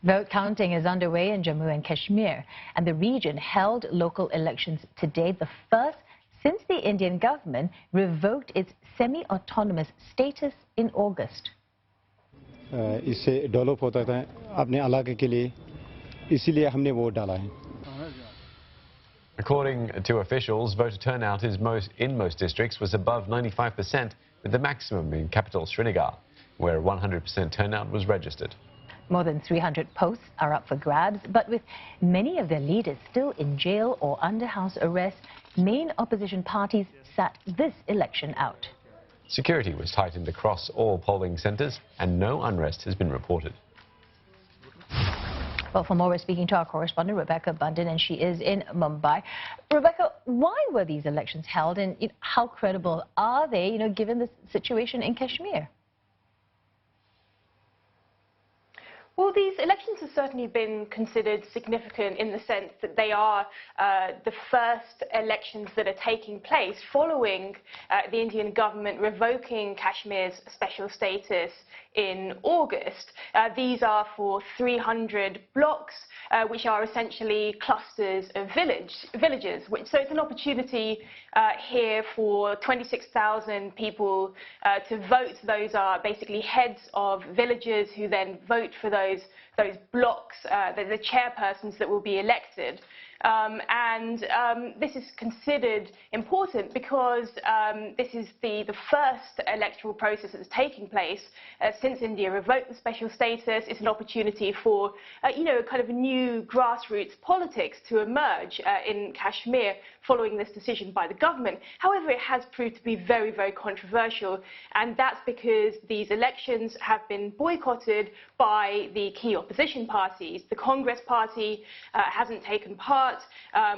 Vote counting is underway in Jammu and Kashmir, and the region held local elections today, the first since the Indian government revoked its semi-autonomous status in August. इससे develop होता है अपने इलाके के लिए, इसीलिए हमने vote डाला है. According to officials, voter turnout in most districts was above 95%, with the maximum in capital Srinagar, where 100% turnout was registered. More than 300 posts are up for grabs, but with many of their leaders still in jail or under house arrest, main opposition parties sat this election out. Security was tightened across all polling centres and no unrest has been reported. Well, for more, we're speaking to our correspondent, Rebecca Bundan, and she is in Mumbai. Rebecca, why were these elections held, and how credible are they, given the situation in Kashmir? Well, these elections have certainly been considered significant in the sense that they are the first elections that are taking place following the Indian government revoking Kashmir's special status in August. These are for 300 blocks, which are essentially clusters of villages. So it's an opportunity here for 26,000 people to vote. Those are basically heads of villages who then vote for those blocks, the chairpersons that will be elected. This is considered important because this is the first electoral process that's taking place since India revoked the special status. It's an opportunity for, kind of new grassroots politics to emerge in Kashmir following this decision by the government. However, it has proved to be very, very controversial, and that's because these elections have been boycotted by the key opposition parties. The Congress party hasn't taken part.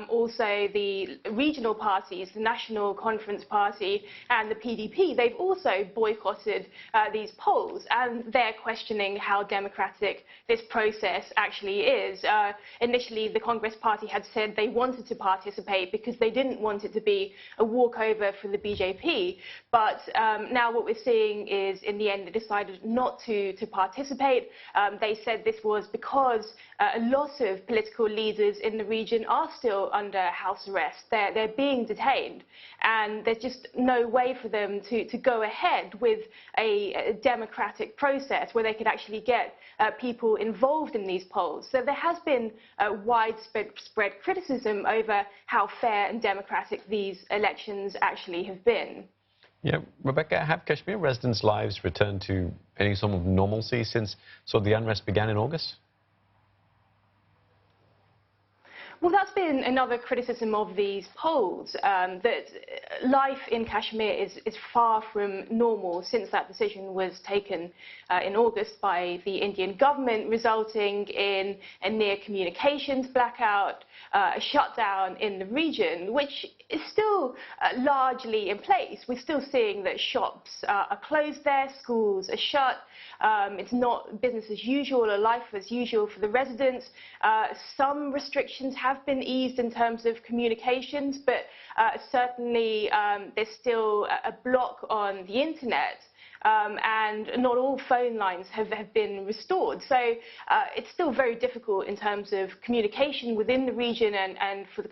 Also, the regional parties, the National Conference Party and the PDP, they've also boycotted these polls, and they're questioning how democratic this process actually is. Initially, the Congress party had said they wanted to participate because they didn't want it to be a walkover for the BJP, but now what we're seeing is, in the end, they decided not to participate. They said this was because a lot of political leaders in the region are still under house arrest. They're being detained, and there's just no way for them to go ahead with a democratic process where they could actually get people involved in these polls. So there has been widespread criticism over how fair and democratic these elections actually have been. Yeah, Rebecca, have Kashmir residents' lives returned to any sort of normalcy since the unrest began in August? Well, that's been another criticism of these polls, that life in Kashmir is far from normal since that decision was taken in August by the Indian government, resulting in a near communications blackout, a shutdown in the region, which is still largely in place. We're still seeing that shops are closed there, schools are shut. It's not business as usual or life as usual for the residents. Some restrictions have been eased in terms of communications, but certainly there's still a block on the internet. And not all phone lines have been restored. So it's still very difficult in terms of communication within the region and for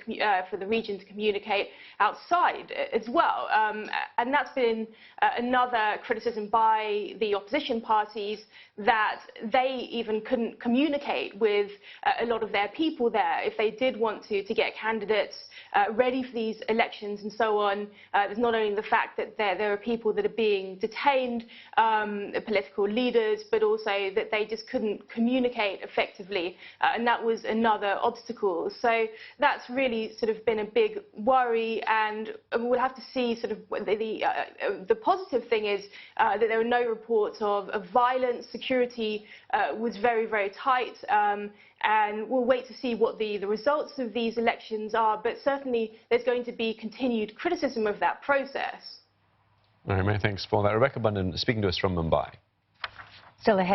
the region to communicate outside as well. And that's been another criticism by the opposition parties, that they even couldn't communicate with a lot of their people there. If they did want to get candidates ready for these elections and so on, there's not only the fact that there are people that are being detained, political leaders, but also that they just couldn't communicate effectively, and that was another obstacle. So that's really sort of been a big worry, and we'll have to see sort of the positive thing is that there were no reports of violence. Security was very, very tight, and we'll wait to see what the results of these elections are, but certainly there's going to be continued criticism of that process. All right, many thanks for that. Rebecca Bundan speaking to us from Mumbai. Still ahead.